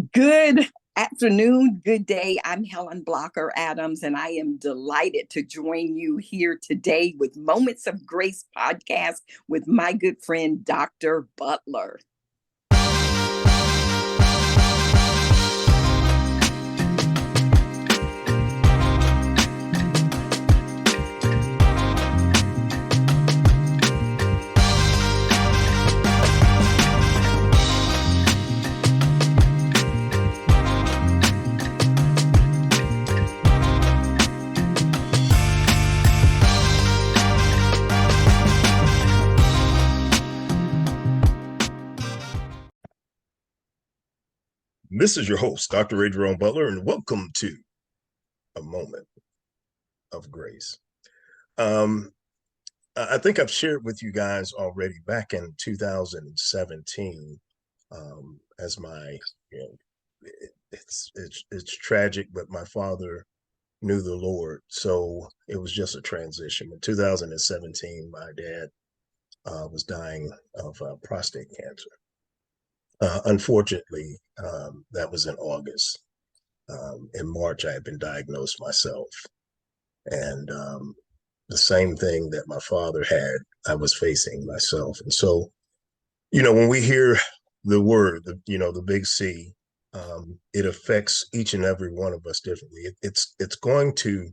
Good afternoon, good day. I'm Helen Adams, and I am delighted to join you here today with Moments of Grace podcast with my good friend, Dr. Butler. This is your host, Dr. Ray Jerome Butler, and welcome to A Moment of Grace. I think I've shared with you guys already back in 2017 as my, it's tragic, but my father knew the Lord, so it was just a transition. In 2017, my dad was dying of prostate cancer. Unfortunately, that was in August. In March, I had been diagnosed myself. And the same thing that my father had, I was facing myself. And so, when we hear the word, the big C, it affects each and every one of us differently. It's going to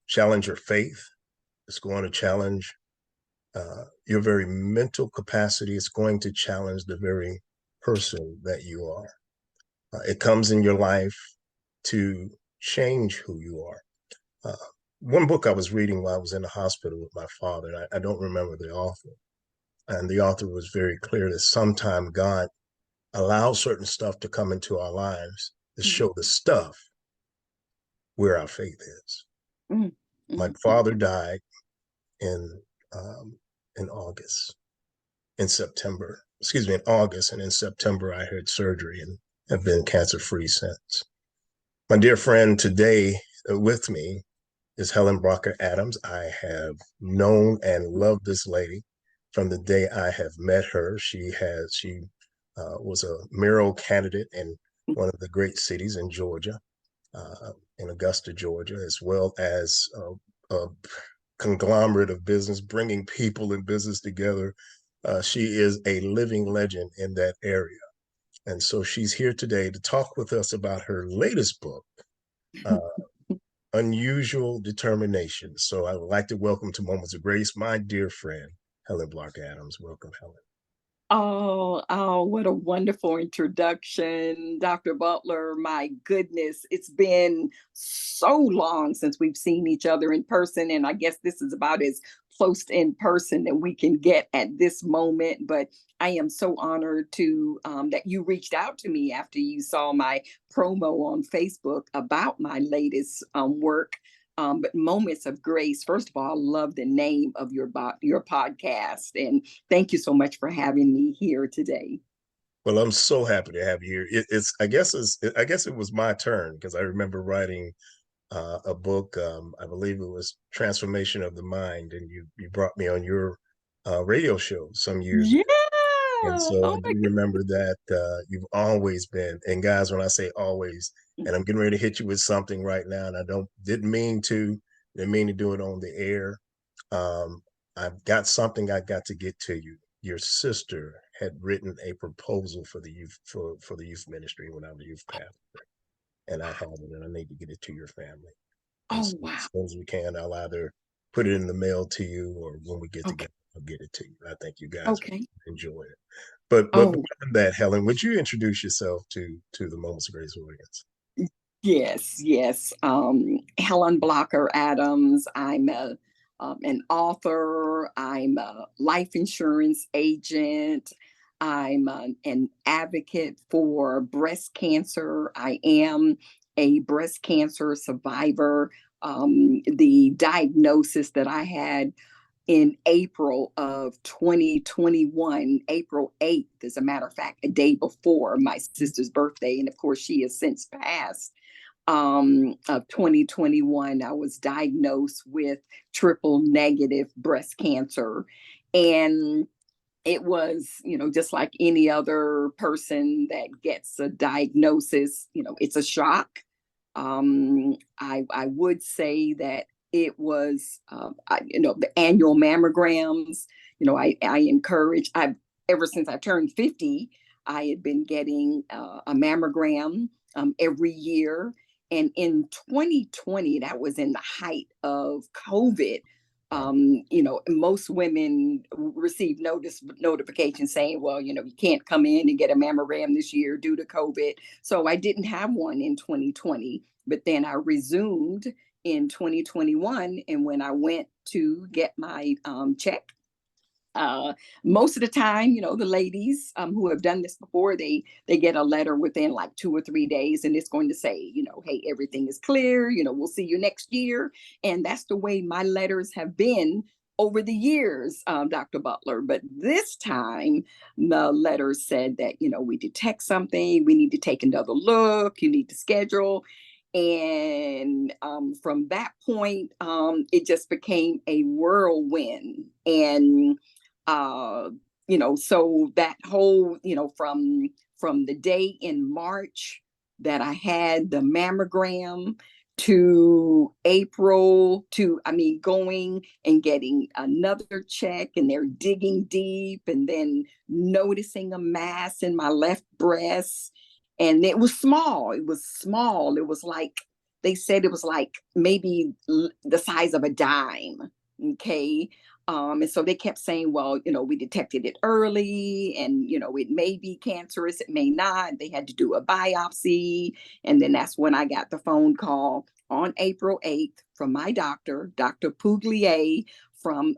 challenge your faith. It's going to challenge your very mental capacity. It's going to challenge the very person that you are. It comes in your life to change who you are. One book I was reading while I was in the hospital with my father, and I don't remember the author, and the author was very clear that sometimes God allows certain stuff to come into our lives to show the stuff where our faith is. Mm-hmm. My father died in August, in August, and in September I had surgery and have been cancer-free since. My dear friend today with me is Helen Adams. I have known and loved this lady from the day I have met her. She was a mayoral candidate in one of the great cities in Georgia, in Augusta, Georgia, as well as a conglomerate of business, bringing people in business together. She is a living legend in that area. And so she's here today to talk with us about her latest book, Unusual Determination. So I would like to welcome to Moments of Grace my dear friend, Helen Adams. Welcome, Helen. Oh, what a wonderful introduction, Dr. Butler. My goodness, it's been so long since we've seen each other in person, and I guess this is about as close to in person that we can get at this moment. But I am so honored to that you reached out to me after you saw my promo on Facebook about my latest work. But Moments of Grace, first of all, I love the name of your podcast. And thank you so much for having me here today. Well, I'm so happy to have you here. I guess it was my turn because I remember writing a book. I believe it was Transformation of the Mind, and you brought me on your radio show some years ago. And so I do remember that you've always been, and guys, when I say always, and I'm getting ready to hit you with something right now, and didn't mean to do it on the air. I've got something I got to get to you. Your sister had written a proposal for the youth for the youth ministry when I was youth pastor, and I have it, and I need to get it to your family. So wow! As soon as we can, I'll either put it in the mail to you, or when we get together, I'll get it to you. I think you guys enjoy it. But beyond that, Helen, would you introduce yourself to the Moments of Grace audience? Yes. Helen Adams. I'm an author. I'm a life insurance agent. I'm an advocate for breast cancer. I am a breast cancer survivor. The diagnosis that I had in April of 2021, April 8th, as a matter of fact, a day before my sister's birthday. And of course, she has since passed. Of 2021, I was diagnosed with triple negative breast cancer. And it was, just like any other person that gets a diagnosis, it's a shock. I would say that it was, the annual mammograms. I encourage. I've ever since I turned 50, I had been getting a mammogram every year. And in 2020, that was in the height of COVID. Most women receive notification saying, well, you can't come in and get a mammogram this year due to COVID. So I didn't have one in 2020, but then I resumed in 2021. And when I went to get my check, uh, most of the time, the ladies who have done this before, they get a letter within like 2 or 3 days, and it's going to say, hey, everything is clear. We'll see you next year. And that's the way my letters have been over the years, Dr. Butler. But this time, the letter said that we detect something, we need to take another look, you need to schedule. And from that point, it just became a whirlwind. And uh so that whole, from the day in March that I had the mammogram to April, to, I mean, going and getting another check, and they're digging deep, and then noticing a mass in my left breast. And it was small. It was like, they said it was like maybe the size of a dime. Okay. And so they kept saying, well, we detected it early, and, it may be cancerous, it may not. They had to do a biopsy. And then that's when I got the phone call on April 8th from my doctor, Dr. Puglier, from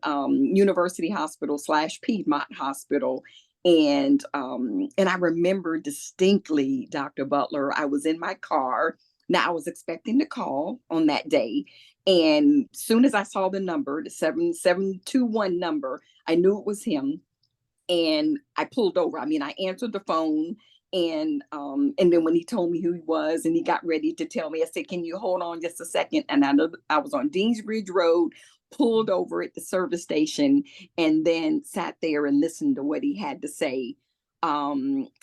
University Hospital / Piedmont Hospital. And I remember distinctly, Dr. Butler, I was in my car. Now I was expecting to call on that day, and soon as I saw the number, the 7721 number, I knew it was him. And I pulled over. I mean, I answered the phone, and then when he told me who he was and he got ready to tell me, I said, "Can you hold on just a second?" And I know I was on Deansbridge Road, pulled over at the service station, and then sat there and listened to what he had to say.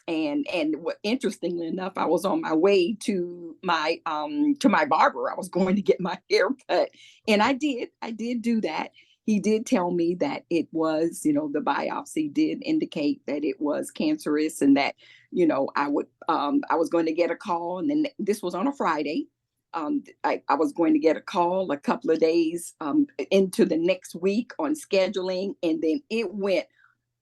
And what, interestingly enough, I was on my way to my barber. I was going to get my hair cut, and I did do that. He did tell me that it was, the biopsy did indicate that it was cancerous, and that, I was going to get a call. And then this was on a Friday. I was going to get a call a couple of days into the next week on scheduling. And then it went,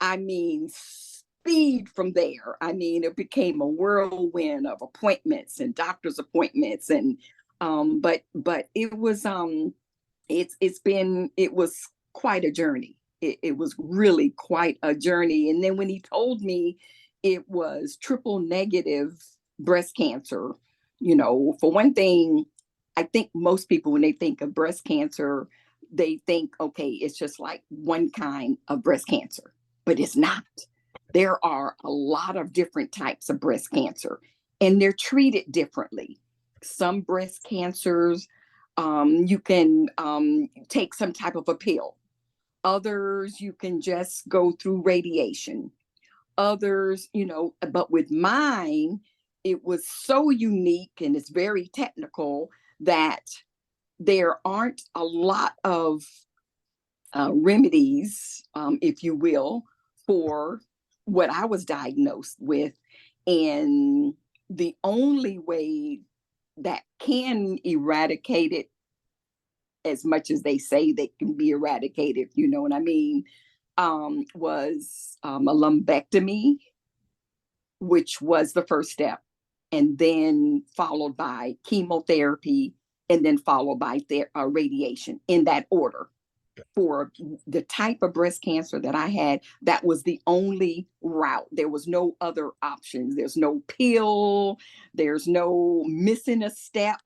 I mean, speed from there. I mean, it became a whirlwind of appointments and doctor's appointments. And, but it was, it was quite a journey. It was really quite a journey. And then when he told me it was triple negative breast cancer, for one thing, I think most people, when they think of breast cancer, they think, okay, it's just like one kind of breast cancer, but it's not. There are a lot of different types of breast cancer, and they're treated differently. Some breast cancers, you can take some type of a pill. Others, you can just go through radiation. Others, but with mine, it was so unique and it's very technical that there aren't a lot of remedies, if you will, for what I was diagnosed with. And the only way that can eradicate it, as much as they say they can be eradicated, you know what I mean, was a lumpectomy, which was the first step, and then followed by chemotherapy, and then followed by radiation, in that order. For the type of breast cancer that I had, that was the only route. There was no other options. There's no pill. There's no missing a step.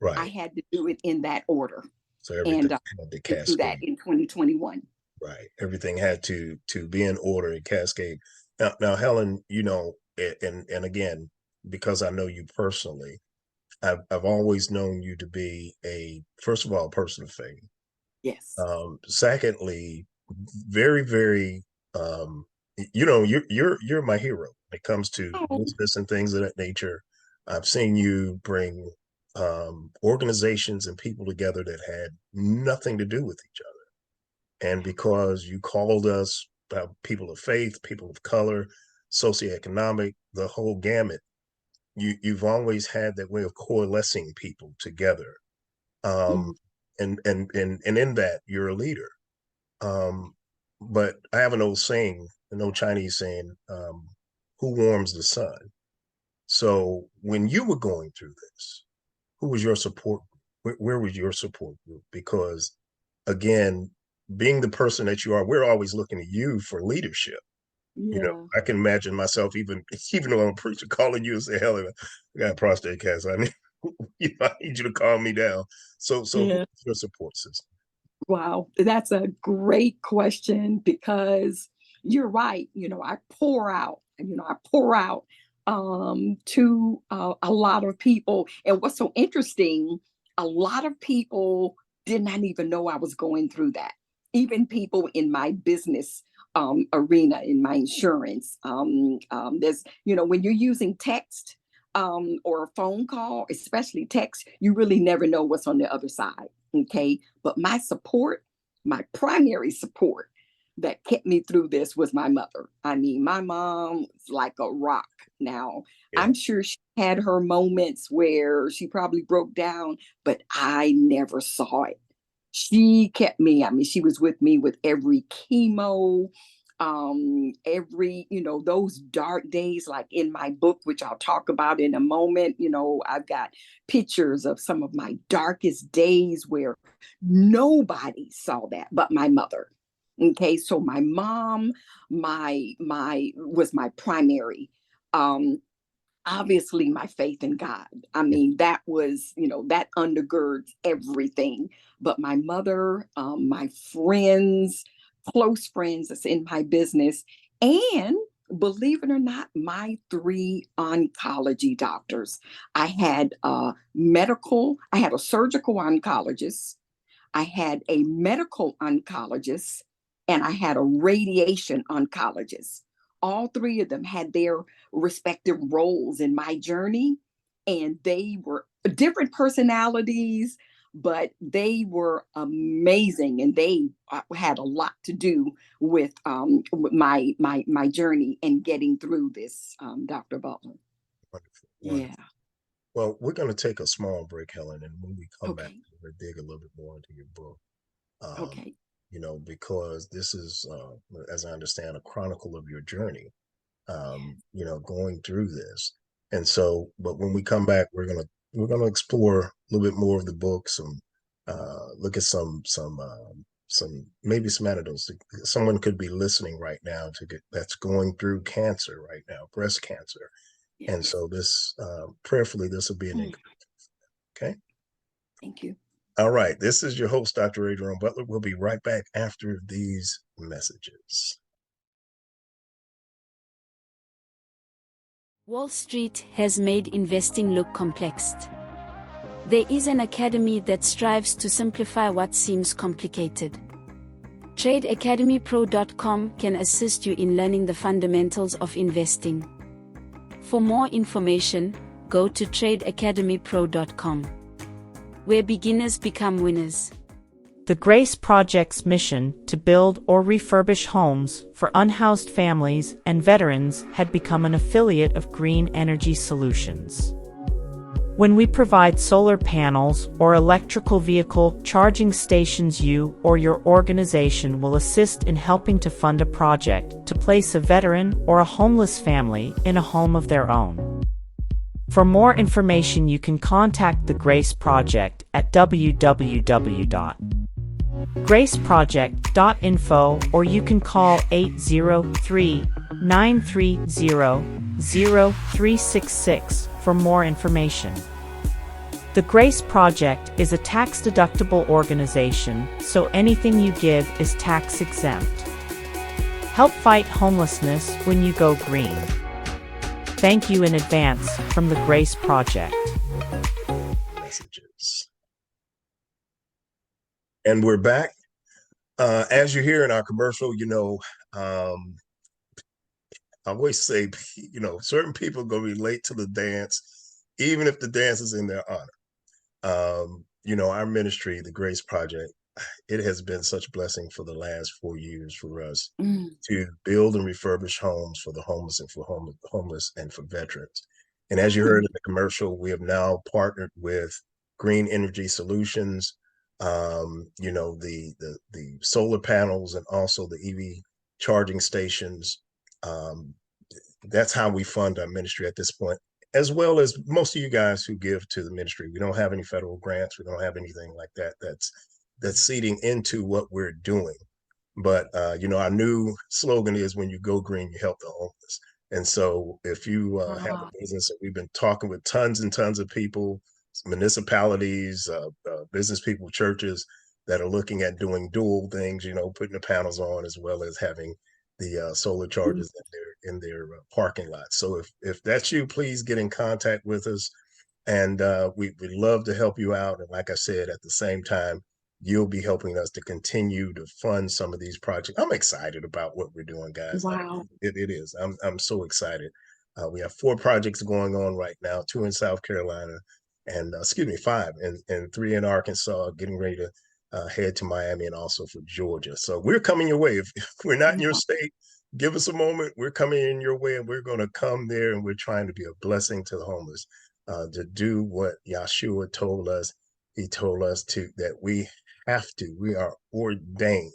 I Right. had to do it in that order. So And everything had to do that cascade. in 2021. Right. Everything had to be in order and cascade. Now, Helen, and again, because I know you personally, I've always known you to be a, first of all, a person of faith. Yes. Secondly, very, very you know, you're my hero when it comes to Oh, business and things of that nature. I've seen you bring organizations and people together that had nothing to do with each other. And because you called us people of faith, people of color, socioeconomic, the whole gamut, you've always had that way of coalescing people together. Um, mm, and in that, you're a leader. Um, but I have an old saying, an old Chinese saying, who warms the sun? So when you were going through this, who was your support? Where was your support group? Because again, being the person that you are, we're always looking at you for leadership. You know, yeah, I can imagine myself even though I'm a preacher, calling you and say, Helen, I got prostate cancer. I need, I need you to calm me down. So yeah. who's your support system? Wow, that's a great question because you're right. I pour out, I pour out to a lot of people. And what's so interesting, a lot of people did not even know I was going through that. Even people in my business arena, in my insurance. When you're using text or a phone call, especially text, you really never know what's on the other side. Okay. But my primary support that kept me through this was my mother. I mean, my mom was like a rock. Now, Yeah. I'm sure she had her moments where she probably broke down, but I never saw it. She kept me, I mean, she was with me with every chemo, those dark days, like in my book, which I'll talk about in a moment. I've got pictures of some of my darkest days where nobody saw that but my mother. Okay, so my mom, my was my primary. Um, Obviously my faith in God. I mean, that was, that undergirds everything. But my mother, my friends, close friends that's in my business, and believe it or not, my three oncology doctors. I had a surgical oncologist, I had a medical oncologist, and I had a radiation oncologist. All three of them had their respective roles in my journey, and they were different personalities, but they were amazing, and they had a lot to do with my journey and getting through this, Dr. Butler. Wonderful. Yeah. Wonderful. Well, we're going to take a small break, Helen, and when we come back, Okay. we're going to dig a little bit more into your book. Um, Okay. because this is, as I understand, a chronicle of your journey. Yes. Going through this, and so, but when we come back, we're gonna explore a little bit more of the book, some look at some maybe some antidotes. Someone could be listening right now that's going through cancer right now, breast cancer, and Yes. so this prayerfully this will be an Mm, encouragement. Okay. thank you. All right. This is your host, Dr. Adrian Butler. We'll be right back after these messages. Wall Street has made investing look complex. There is an academy that strives to simplify what seems complicated. TradeAcademyPro.com can assist you in learning the fundamentals of investing. For more information, go to TradeAcademyPro.com, where beginners become winners. The Grace Project's mission to build or refurbish homes for unhoused families and veterans had become an affiliate of Green Energy Solutions. When we provide solar panels or electrical vehicle charging stations, you or your organization will assist in helping to fund a project to place a veteran or a homeless family in a home of their own. For more information, you can contact the Grace Project at www.graceproject.info, or you can call 803-930-0366 for more information. The Grace Project is a tax-deductible organization, so anything you give is tax-exempt. Help fight homelessness when you go green. Thank you in advance from the Grace Project. Messages. And we're back. As you hear in our commercial, um, I always say, certain people are going to be late to the dance, even if the dance is in their honor. Our ministry, the Grace Project, it has been such a blessing for the last 4 years for us Mm. to build and refurbish homes for the homeless and for homeless and for veterans. And as you heard in the commercial, we have now partnered with Green Energy Solutions, the solar panels and also the EV charging stations. Um, that's how we fund our ministry at this point, as well as most of you guys who give to the ministry. We don't have any federal grants. We don't have anything like that that's seeding into what we're doing. But our new slogan is, when you go green, you help the homeless. And so if you have Ah, a business, we've been talking with tons and tons of people, municipalities, business people, churches that are looking at doing dual things, putting the panels on as well as having the solar mm. charges in their parking lot. So if that's you, please get in contact with us, and we'd love to help you out. And like I said, at the same time, you'll be helping us to continue to fund some of these projects. I'm excited about what we're doing, guys. Wow. It is. I'm so excited. We have 4 projects going on right now, 2 in South Carolina, and 5, and 3 in Arkansas, getting ready to head to Miami and also for Georgia. So we're coming your way. If we're not in your Wow. state, give us a moment. We're coming in your way, and we're going to come there, and we're trying to be a blessing to the homeless, to do what Yahshua told us. He told us that we are ordained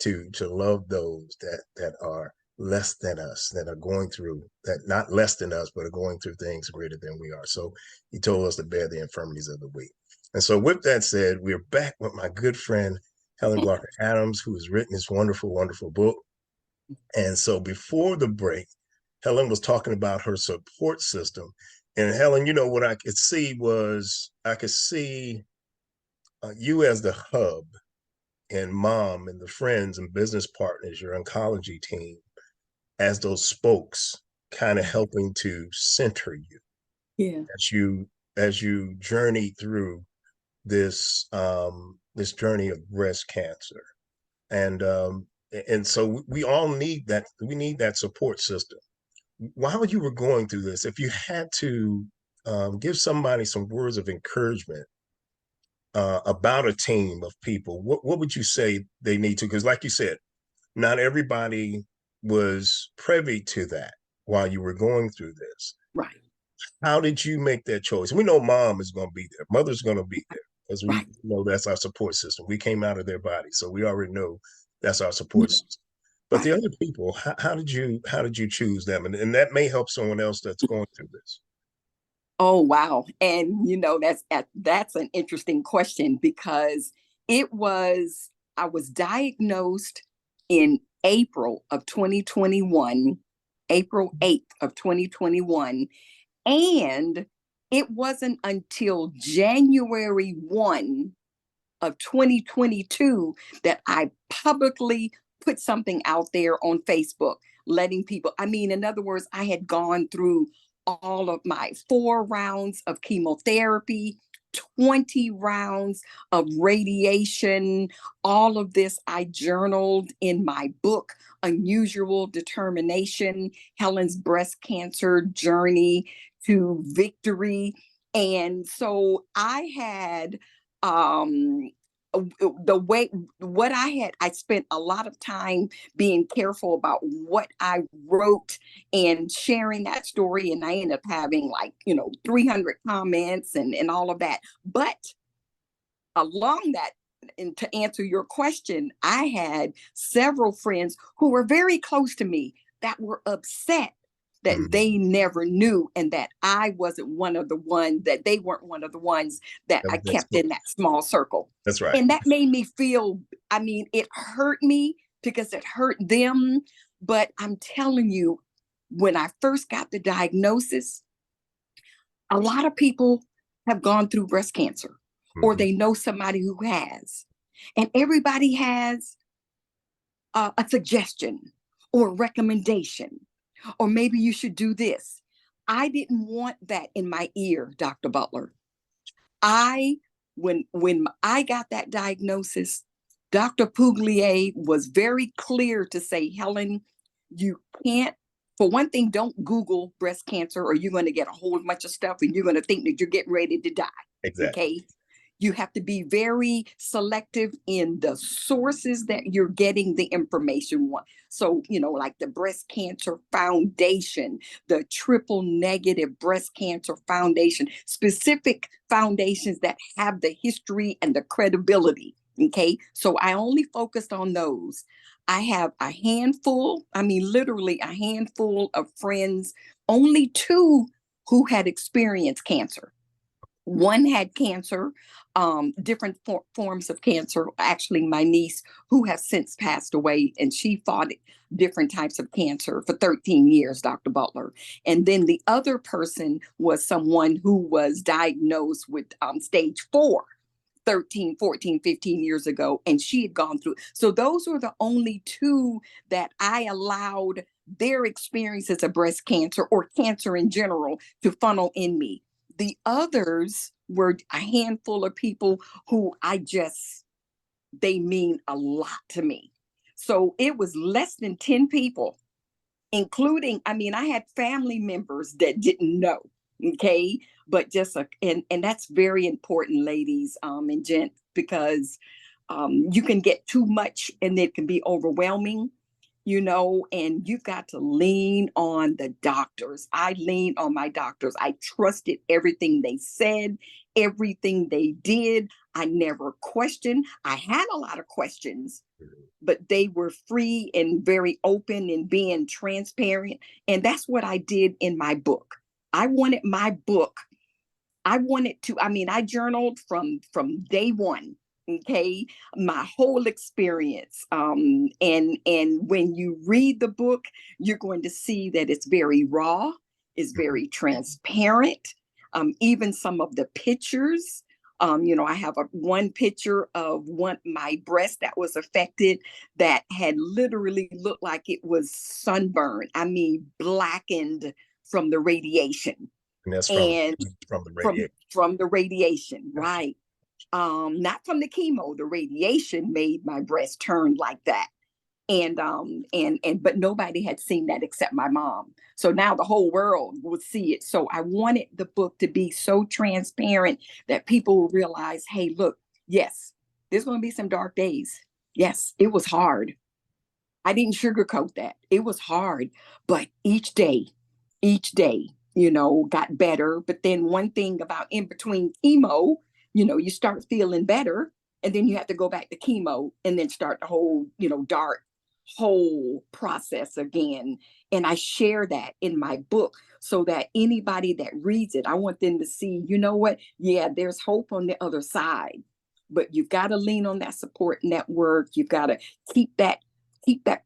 to love those that are less than us, that are going through, that not less than us, but are going through things greater than we are. So he told us to bear the infirmities of the weak. And so with that said, we're back with my good friend, Helen Blocker Adams, who has written this wonderful, wonderful book. And so before the break, Helen was talking about her support system. And Helen, what I could see was, you as the hub, and mom and the friends and business partners, your oncology team, as those spokes, kind of helping to center you Yeah. as you journey through this journey of breast cancer. And so we all need that. We need that support system. While you were going through this, if you had to give somebody some words of encouragement about a team of people, what would you say they need to? Because like you said, not everybody was privy to that while you were going through this. Right. How did you make that choice? We know mom is going to be there, mother's going to be there, because we Right. know that's our support system. We came out of their body, so we already know that's our support Yeah. system. But the Right. other people, how did you choose them? And that may help someone else that's going through this. Oh, wow. And that's an interesting question, because I was diagnosed in April of 2021, April 8th of 2021. And it wasn't until January 1 of 2022 that I publicly put something out there on Facebook, letting people, in other words, I had gone through all of my 4 rounds of chemotherapy, 20 rounds of radiation, all of this I journaled in my book, Unusual Determination, Helen's Breast Cancer Journey to Victory. And so I had um the way what I spent a lot of time being careful about what I wrote and sharing that story, and I ended up having 300 comments and all of that. But along that, and to answer your question, I had several friends who were very close to me that were upset that Mhm. they never knew, and that I wasn't one of the ones, that they weren't one of the ones that I That's kept cool. in that small circle. That's right. And that made me feel, it hurt me because it hurt them. But I'm telling you, when I first got the diagnosis, a lot of people have gone through breast cancer, or Mhm. they know somebody who has. And everybody has a suggestion or a recommendation, or maybe you should do this. I didn't want that in my ear, Dr. Butler. I when I got that diagnosis, Dr. Puglier was very clear to say, Helen, you can't For one thing, don't Google breast cancer, or you're going to get a whole bunch of stuff and you're going to think that you're getting ready to die. Exactly. Okay. You have to be very selective in the sources that you're getting the information on. So, like the Breast Cancer Foundation, the Triple Negative Breast Cancer Foundation, specific foundations that have the history and the credibility. Okay. So I only focused on those. I have a handful, I mean, literally a handful of friends, only two who had experienced cancer. One had cancer, different forms of cancer. Actually, my niece, who has since passed away, and she fought different types of cancer for 13 years, Dr. Butler. And then the other person was someone who was diagnosed with stage 4. 13, 14, 15 years ago, and she had gone through. So those were the only two that I allowed their experiences of breast cancer or cancer in general to funnel in me. The others were a handful of people who they mean a lot to me. So it was less than 10 people, including, I had family members that didn't know. Okay. But and that's very important, ladies, and gents, because you can get too much and it can be overwhelming, and you've got to lean on the doctors. I leaned on my doctors. I trusted everything they said, everything they did. I never questioned. I had a lot of questions, but they were free and very open and being transparent. And that's what I did in my book. I wanted my book. I journaled from day one. Okay, my whole experience. And when you read the book, you're going to see that it's very raw, it's very transparent. Even some of the pictures. I have one picture of my breast that was affected that had literally looked like it was sunburned. Blackened from the radiation. And that's And from the radiation. From the radiation, right? Not from the chemo. The radiation made my breast turn like that. But nobody had seen that except my mom. So now the whole world would see it. So I wanted the book to be so transparent that people will realize, hey, look, yes, there's going to be some dark days. Yes, it was hard. I didn't sugarcoat that. It was hard, but each day, got better. But then one thing about in between chemo, you start feeling better, and then you have to go back to chemo and then start the whole, dark whole process again. And I share that in my book so that anybody that reads it, I want them to see, you know what? Yeah, there's hope on the other side. But you've got to lean on that support network. You've got to keep that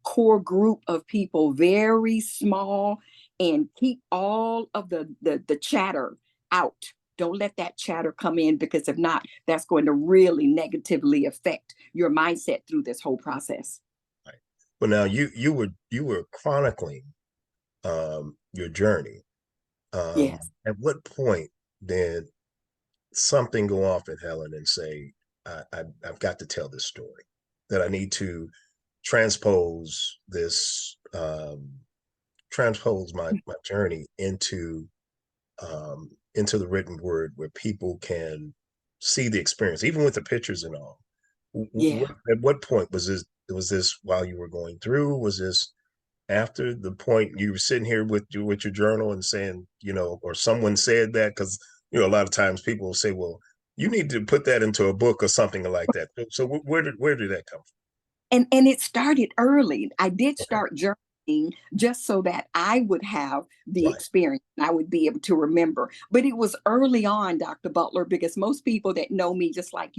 core group of people very small, and keep all of the chatter out. Don't let that chatter come in, because if not, that's going to really negatively affect your mindset through this whole process. Right. Well, now you were chronicling your journey. Yes. At what point did something go off in Helen and say, I've got to tell this story, that I need to transpose my journey into the written word, where people can see the experience, even with the pictures and all. Yeah. At what point was this? Was this while you were going through? Was this after the point you were sitting here with your journal and saying, or someone said that? Because a lot of times people will say, well, you need to put that into a book or something like that. So where did that come from? And it started early. I did Okay. start journaling just so that I would have the Right. experience and I would be able to remember. But it was early on, Dr. Butler, because most people that know me, just like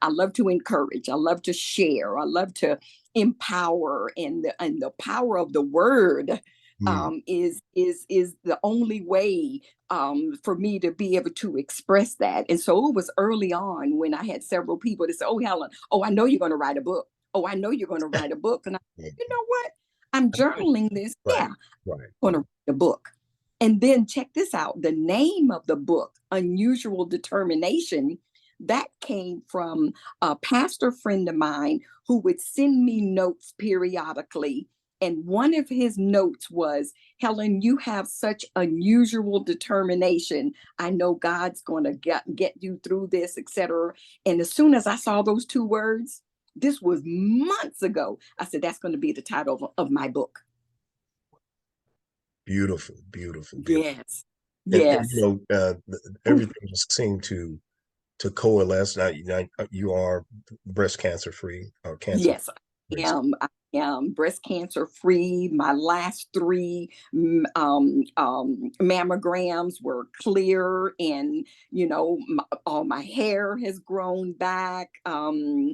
I love to encourage, I love to share, I love to empower, and the power of the word is the only way for me to be able to express that. And so it was early on when I had several people that said, "Oh, Helen, oh, I know you're going to write a book. Oh, I know you're going to write a book." And you know what? I'm journaling this. Right. Yeah, Right. I'm going to write a book. And then check this out. The name of the book, Unusual Determination, that came from a pastor friend of mine who would send me notes periodically And one of his notes was, Helen, you have such unusual determination. I know God's going to get you through this, etc. And as soon as I saw those two words, this was months ago, I said, that's going to be the title of my book. Beautiful, beautiful, beautiful. Yes. And Yes. everything just seemed to coalesce. Now, you are breast cancer free or cancer Yes, I free. am. I am breast cancer free. My last three mammograms were clear, and all my hair has grown back. I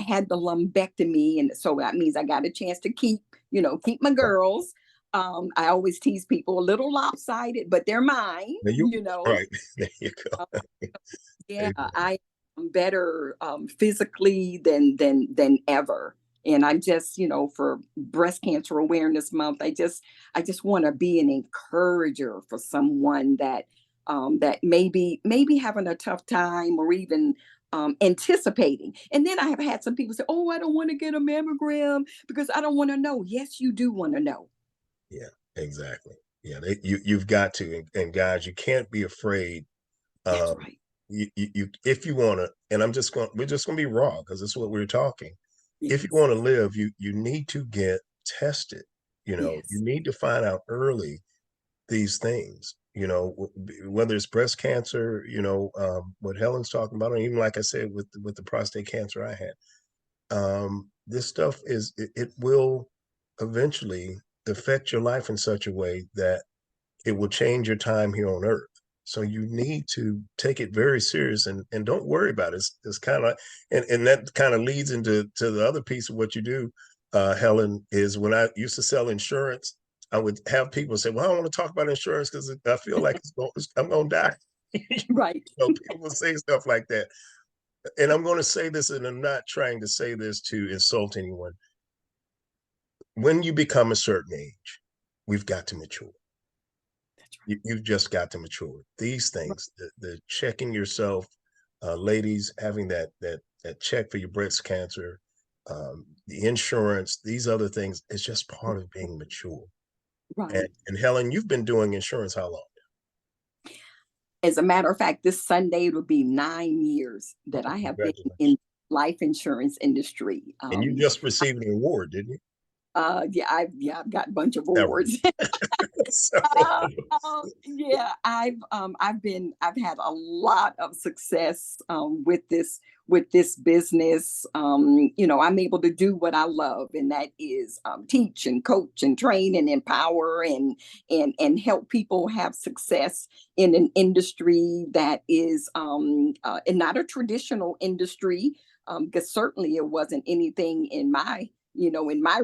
had the lumpectomy, and so that means I got a chance to keep my girls. I always tease people a little lopsided, but they're mine. There you right. There you Um, go. yeah, Amen. I am better physically than ever. And I'm just, for Breast Cancer Awareness Month, I just want to be an encourager for someone that maybe having a tough time, or even anticipating. And then I have had some people say, "Oh, I don't want to get a mammogram because I don't want to know." Yes, you do want to know. Yeah, exactly. Yeah, you've got to, and guys, you can't be afraid. That's Um, right. you if you want to, and we're just going to be raw because this is what we're talking. If you Yes. want to live, you need to get tested. You Yes. need to find out early these things. Whether it's breast cancer, what Helen's talking about, and even like I said with the prostate cancer I had. This stuff it will eventually affect your life in such a way that it will change your time here on earth. So you need to take it very serious, and don't worry about it. It's kind of, and that kind of leads into the other piece of what you do, Helen, is when I used to sell insurance, I would have people say, well, I don't want to talk about insurance because I feel like I'm going to die. Right. People will say stuff like that. And I'm going to say this, and I'm not trying to say this to insult anyone. When you become a certain age, we've got to mature. That's right. You've just got to mature. These Right. things, the checking yourself, ladies, having that check for your breast cancer, the insurance, these other things, it's just part of being mature. And, Right. and Helen, you've been doing insurance how long? As a matter of fact, this Sunday it will be 9 years that Oh, I have been in congratulations. life insurance industry. And you just received an award, didn't you? I've got a bunch of That was awards. so, Yeah, I've had a lot of success with this business. I'm able to do what I love, and that is teach and coach and train and empower and help people have success in an industry that is and not a traditional industry, because certainly it wasn't anything in my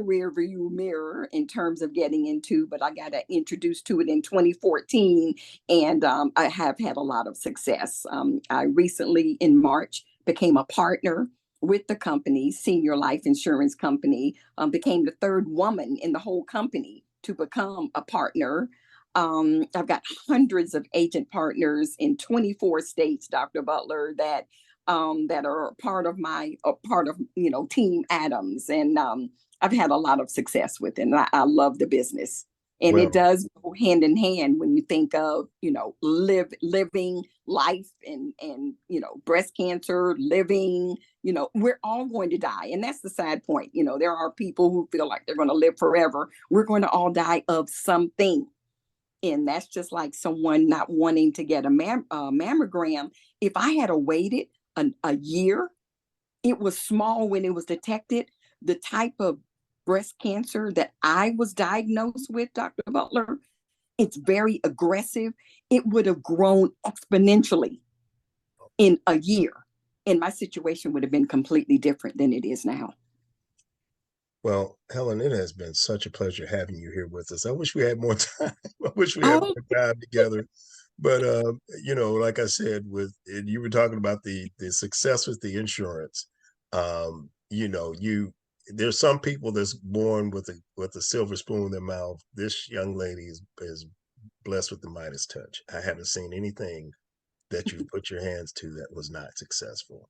rear view mirror in terms of getting into, but I got introduced to it in 2014, and I have had a lot of success. I recently, in March, became a partner with the company, Senior Life Insurance Company, became the third woman in the whole company to become a partner. I've got hundreds of agent partners in 24 states, Dr. Butler, that are part of Team Adams, and I've had a lot of success with it. And I love the business, and it well, does go hand in hand when you think of living life, and breast cancer, living. We're all going to die, and that's the sad point. There are people who feel like they're going to live forever. We're going to all die of something. And that's just like someone not wanting to get a mammogram. If I had waited a year, it was small when it was detected. The type of breast cancer that I was diagnosed with, Dr. Butler, it's very aggressive. It would have grown exponentially in a year. And my situation would have been completely different than it is now. well, Helen, it has been such a pleasure having you here with us. I wish we had more time. I wish we had Oh, more time together. But like I said, and you were talking about the success with the insurance. You there's some people that's born with a silver spoon in their mouth. This young lady is blessed with the Midas touch. I haven't seen anything that you put your hands to that was not successful.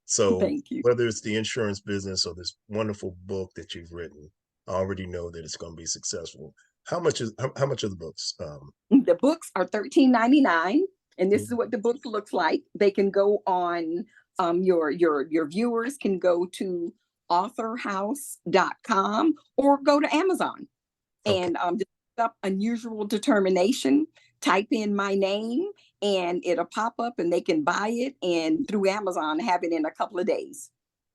So thank you. whether it's the insurance business or this wonderful book that you've written, I already know that it's going to be successful. How much are the books? The books are $13.99, and this is what the book looks like. They can go on, your viewers can go to authorhouse.com or go to Amazon Okay, and just look up Unusual Determination, type in my name, and it'll pop up and they can buy it, and through Amazon have it in a couple of days.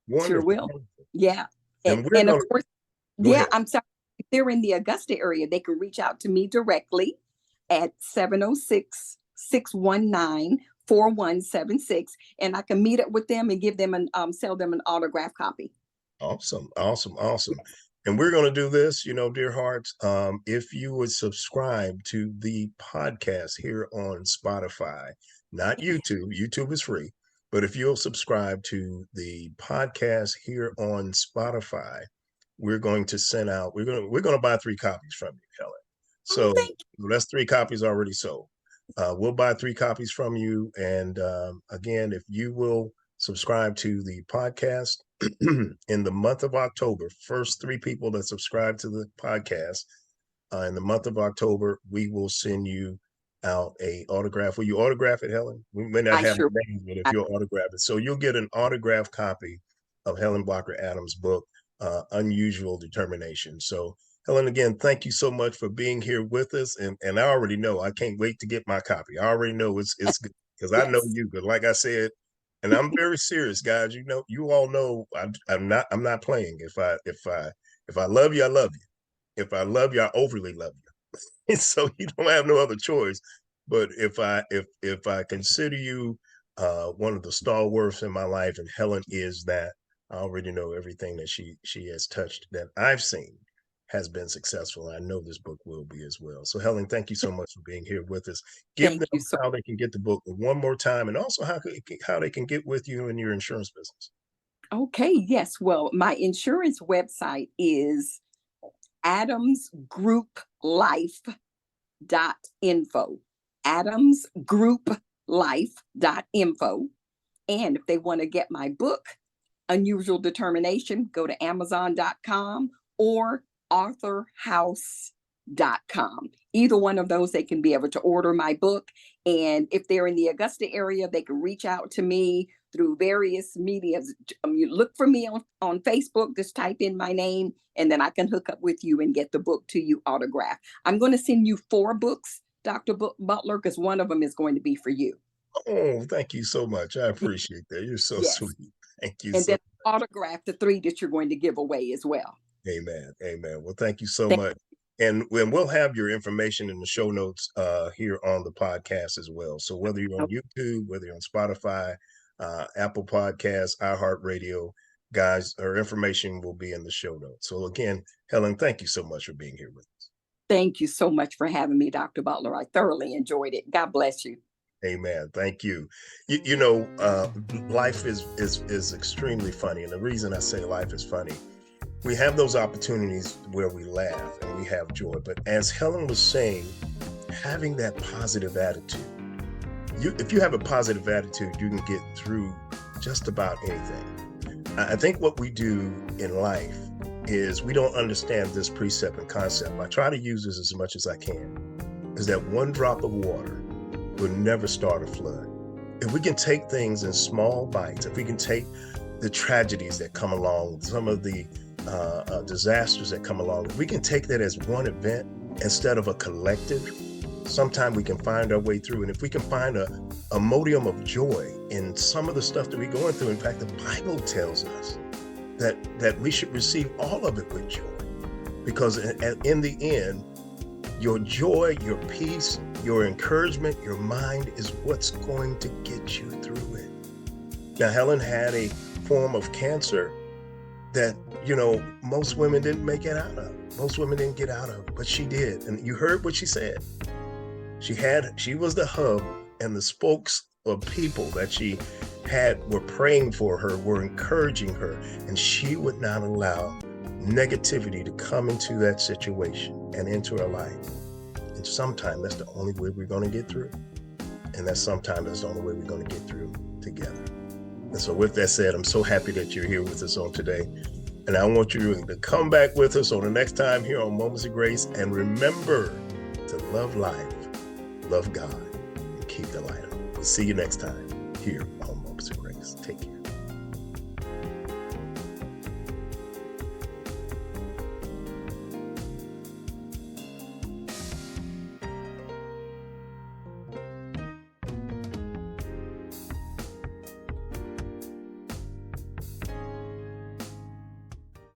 Sure wonderful, will. wonderful. Yeah. And, And we're and of going to course, go yeah, ahead. I'm sorry. If they're in the Augusta area, they can reach out to me directly at 706-619-4176, and I can meet up with them and give them an sell them an autograph copy. Awesome, awesome, awesome. Yes. And we're going to do this, dear hearts. If you would subscribe to the podcast here on Spotify, not YouTube, YouTube is free, but if you'll subscribe to the podcast here on Spotify, we're going to send out, we're going to buy 3 copies from you, Helen. Oh, So thank that's 3 copies already sold. We'll buy 3 copies from you. And again, if you will subscribe to the podcast in the month of October, first 3 people that subscribe to the podcast in the month of October, we will send you out a autograph. Will you autograph it, Helen? We may not I have sure. the names, but if I, you'll autograph it. So you'll get an autographed copy of Helen Blocker Adams' book, Unusual Determination. So Helen, again, thank you so much for being here with us. And I already know I can't wait to get my copy. I already know it's good because I know yes. you. Because like I said, and I'm very serious, guys. You all know I'm not playing. If I love you, I love you. If I love you, I overly love you. And so you don't have no other choice. But if I consider you one of the stalwarts in my life, and Helen is that, I already know everything that she has touched that I've seen has been successful. I know this book will be as well. So Helen, thank you so much for being here with us. Give Thank them you so. how they can get the book one more time, and also how they can get with you in your insurance business. Okay. Yes. Well, my insurance website is adamsgrouplife.info. Adamsgrouplife.info. And if they want to get my book, Unusual Determination, go to Amazon.com or authorhouse.com. Either one of those, they can be able to order my book. And if they're in the Augusta area, they can reach out to me through various medias. You look for me on Facebook, just type in my name, and then I can hook up with you and get the book to you autographed. I'm going to send you 4 books, Dr. Butler, because one of them is going to be for you. Oh, thank you so much. I appreciate that. You're so Yes. sweet. Thank you And so then autograph the 3 that you're going to give away as well. Amen. Amen. Well, thank you so Thank much. And we'll have your information in the show notes here on the podcast as well. So whether you're on you. YouTube, whether you're on Spotify, Apple Podcasts, iHeartRadio, guys, our information will be in the show notes. So again, Helen, thank you so much for being here with us. Thank you so much for having me, Dr. Butler. I thoroughly enjoyed it. God bless you. Amen. Thank you. Life is extremely funny. And the reason I say life is funny, we have those opportunities where we laugh and we have joy. But as Helen was saying, having that positive attitude, if you have a positive attitude, you can get through just about anything. I think what we do in life is we don't understand this precept and concept. I try to use this as much as I can, is that one drop of water will never start a flood. If we can take things in small bites, if we can take the tragedies that come along, some of the disasters that come along, if we can take that as one event instead of a collective, sometime we can find our way through. And if we can find a modium of joy in some of the stuff that we're going through, in fact, the Bible tells us that we should receive all of it with joy, because in the end, your joy, your peace, your encouragement, your mind is what's going to get you through it. Now, Helen had a form of cancer that, most women didn't make it out of. Most women didn't get out of, but she did. And you heard what she said. She was the hub, and the spokes of people that she had were praying for her, were encouraging her, and she would not allow negativity to come into that situation and into her life. And sometimes that's the only way we're going to get through. And sometimes that's the only way we're going to get through together. And so with that said, I'm so happy that you're here with us on today. And I want you to come back with us on the next time here on Moments of Grace. And remember to love life, love God, and keep the light on. We'll see you next time here on Moments of Grace. Take care.